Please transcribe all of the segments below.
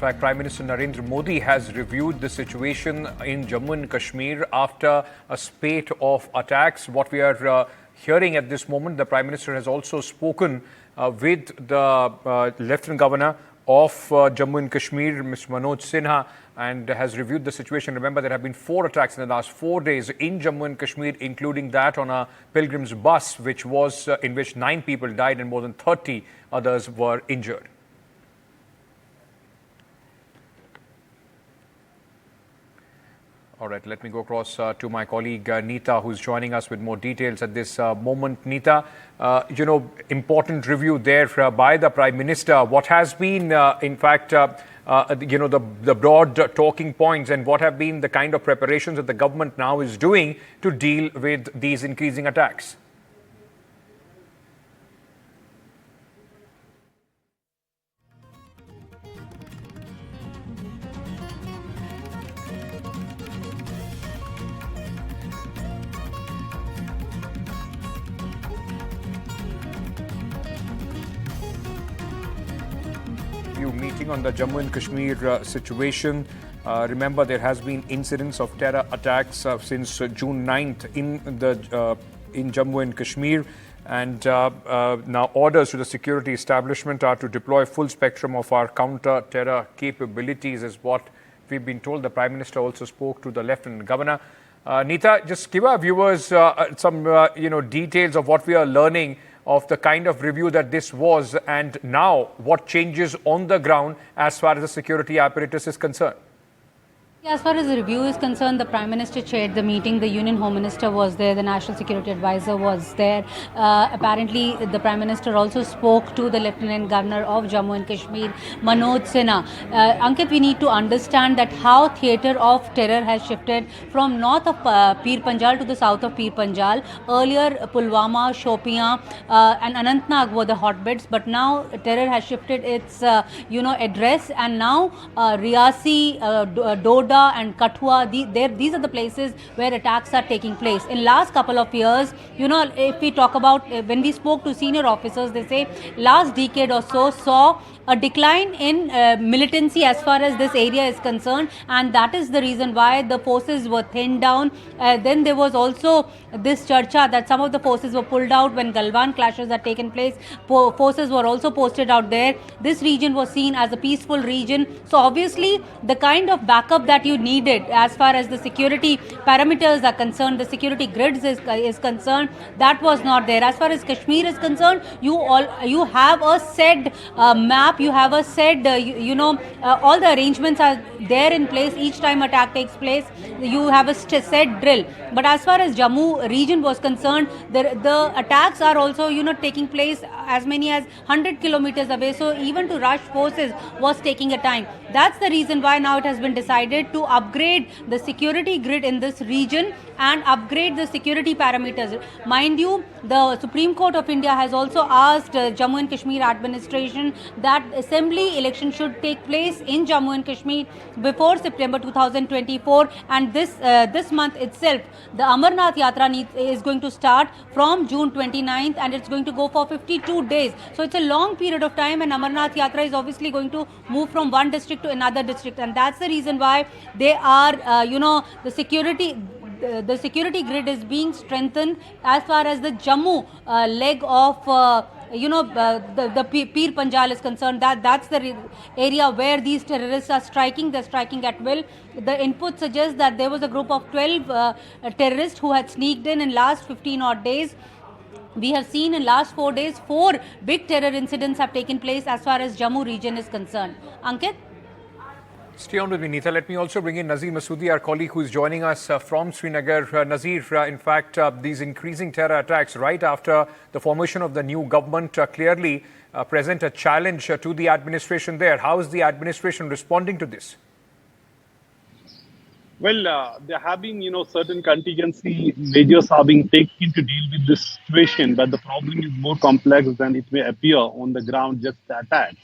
fact, Prime Minister Narendra Modi has reviewed the situation in Jammu and Kashmir after a spate of attacks. What we are hearing at this moment, the Prime Minister has also spoken with the Lieutenant Governor of Jammu and Kashmir, Mr. Manoj Sinha, and has reviewed the situation. Remember, there have been 4 attacks in the last 4 days in Jammu and Kashmir, including that on a pilgrim's bus, which was in which 9 people died and more than 30 others were injured. All right, let me go across to my colleague Neeta, who's joining us with more details at this moment. Neeta, important review there by the Prime Minister. What has been, in fact, the broad talking points, and what have been the kind of preparations that the government now is doing to deal with these increasing attacks? Meeting on the Jammu and Kashmir situation. Remember, there has been incidents of terror attacks since June 9th in Jammu and Kashmir, and now orders to the security establishment are to deploy full spectrum of our counter-terror capabilities, is what we've been told. The Prime Minister also spoke to the Lieutenant Governor. Neeta, just give our viewers some details of what we are learning of the kind of review that this was, and now what changes on the ground as far as the security apparatus is concerned. As far as the review is concerned, the Prime Minister chaired the meeting, the Union Home Minister was there, the National Security Advisor was there. Apparently, the Prime Minister also spoke to the Lieutenant Governor of Jammu and Kashmir, Manoj Sinha. Ankit, we need to understand that how theatre of terror has shifted from north of Pir Panjal to the south of Pir Panjal. Earlier, Pulwama, Shopian and Anantnag were the hotbeds, but now terror has shifted its address, and now Riyasi, Doda and Kathua, these are the places where attacks are taking place. In last couple of years, if we talk about, when we spoke to senior officers, they say last decade or so saw a decline in militancy as far as this area is concerned, and that is the reason why the forces were thinned down. Then there was also this charcha that some of the forces were pulled out when Galwan clashes had taken place. Forces were also posted out there. This region was seen as a peaceful region. So obviously the kind of backup that you needed as far as the security parameters are concerned, the security grids is concerned, that was not there. As far as Kashmir is concerned, you have a said map, you have a said, all the arrangements are there in place. Each time attack takes place, you have a said drill. But as far as Jammu region was concerned, the attacks are also, taking place as many as 100 kilometers away. So even to rush forces was taking a time. That's the reason why now it has been decided to upgrade the security grid in this region and upgrade the security parameters. Mind you, the Supreme Court of India has also asked Jammu and Kashmir administration that assembly election should take place in Jammu and Kashmir before September 2024, and this month itself the Amarnath Yatra is going to start from June 29th, and it's going to go for 52 days. So it's a long period of time, and Amarnath Yatra is obviously going to move from one district to another district, and that's the reason why they are the security grid is being strengthened as far as the Jammu leg of the Pir Panjal is concerned. That's the area where these terrorists are striking. They're striking at will. The input suggests that there was a group of 12 terrorists who had sneaked in last 15 odd days. We have seen in last 4 days, 4 big terror incidents have taken place as far as Jammu region is concerned. Ankit? Stay on with me, Neeta. Let me also bring in Nazir Masoodi, our colleague who is joining us from Srinagar. Nazir, in fact, these increasing terror attacks right after the formation of the new government clearly present a challenge to the administration there. How is the administration responding to this? Well, there have been, certain contingency measures are being taken to deal with this situation, but the problem is more complex than it may appear on the ground, just the attacks.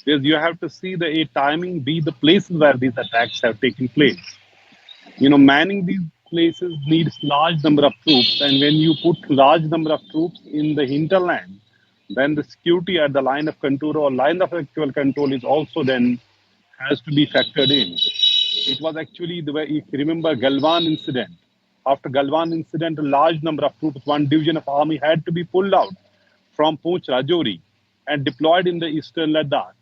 Because you have to see the timing, be the places where these attacks have taken place. Manning these places needs large number of troops, and when you put large number of troops in the hinterland, then the security at the line of contour or line of actual control is also then has to be factored in. It was actually the way, if you remember Galwan incident. After Galwan incident, a large number of troops, one division of army had to be pulled out from Poonch Rajouri and deployed in the eastern Ladakh.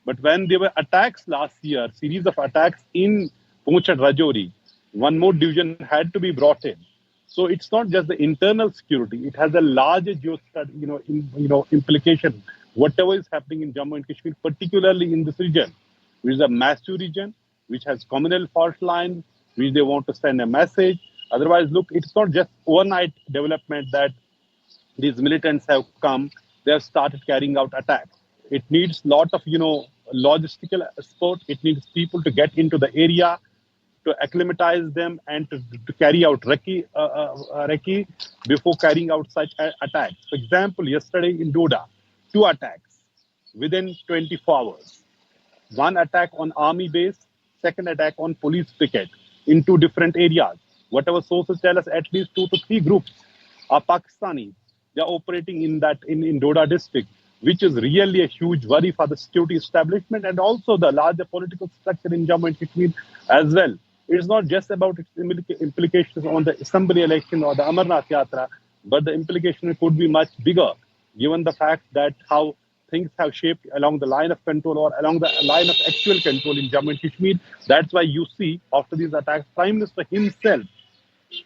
But when there were attacks last year, series of attacks in Poonch and Rajouri, one more division had to be brought in. So it's not just the internal security; it has a larger implication. Whatever is happening in Jammu and Kashmir, particularly in this region, which is a massive region, which has communal fault lines, which they want to send a message. Otherwise, look, it's not just overnight development that these militants have come. They have started carrying out attacks. It needs lot of logistical support. It needs people to get into the area, to acclimatize them, and to carry out recce before carrying out such attacks. For example, yesterday in Doda, 2 attacks within 24 hours. One attack on army base, second attack on police picket in 2 different areas. Whatever sources tell us, at least 2 to 3 groups are Pakistani. They are operating in Doda district, which is really a huge worry for the security establishment and also the larger political structure in Jammu and Kashmir as well. It's not just about its implications on the assembly election or the Amarnath Yatra, but the implication could be much bigger, given the fact that how things have shaped along the line of control or along the line of actual control in Jammu and Kashmir. That's why you see, after these attacks, Prime Minister himself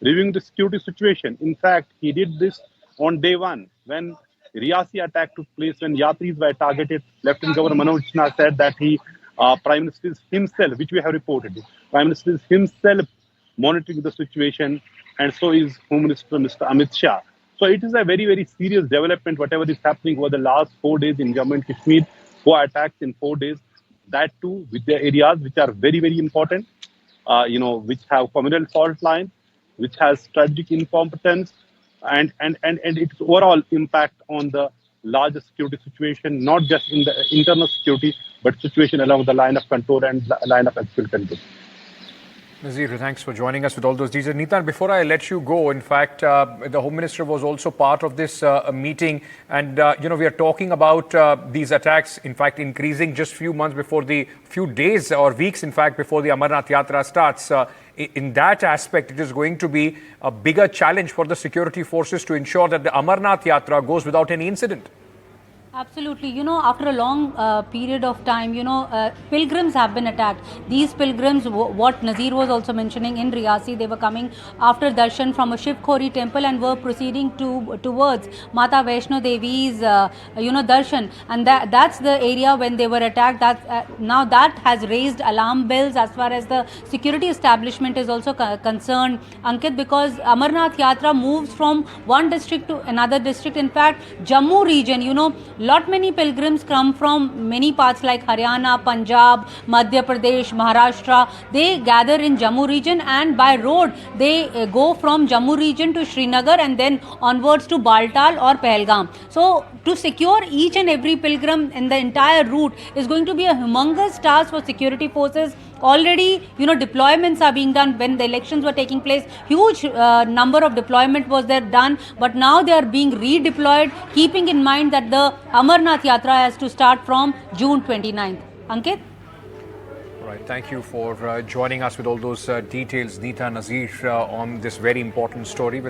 reviewing the security situation. In fact, he did this on day 1 when Riyasi attack took place, when Yatris were targeted. Lieutenant Governor Manoj Sinha said that Prime Minister is himself, which we have reported, Prime Minister is himself monitoring the situation, and so is Home Minister Mr. Amit Shah. So it is a very, very serious development, whatever is happening over the last 4 days in Jammu and Kashmir, 4 attacks in 4 days, that too with the areas which are very, very important, which have communal fault lines, which has strategic incompetence, and its overall impact on the larger security situation, not just in the internal security, but situation along the line of control and line of actual control. Nazir, thanks for joining us with all those details. Neetan, before I let you go, in fact, the Home Minister was also part of this meeting. And, we are talking about these attacks, in fact, increasing just few days or weeks, in fact, before the Amarnath Yatra starts. In that aspect, it is going to be a bigger challenge for the security forces to ensure that the Amarnath Yatra goes without any incident. Absolutely. After a long period of time, pilgrims have been attacked. These pilgrims, what Nazir was also mentioning in Riyasi, they were coming after darshan from a Shiv Khori temple and were proceeding towards Mata Vaishno Devi's, darshan. And that's the area when they were attacked. Now that has raised alarm bells as far as the security establishment is also concerned, Ankit, because Amarnath Yatra moves from one district to another district. In fact, Jammu region, many pilgrims come from many parts like Haryana, Punjab, Madhya Pradesh, Maharashtra. They gather in Jammu region, and by road they go from Jammu region to Srinagar and then onwards to Baltal or Pahalgam. So to secure each and every pilgrim in the entire route is going to be a humongous task for security forces. Already, deployments are being done when the elections were taking place. Huge number of deployment was there done, but now they are being redeployed, keeping in mind that the Amarnath Yatra has to start from June 29th. Ankit? All right, thank you for joining us with all those details, Neeta, Nazir, on this very important story.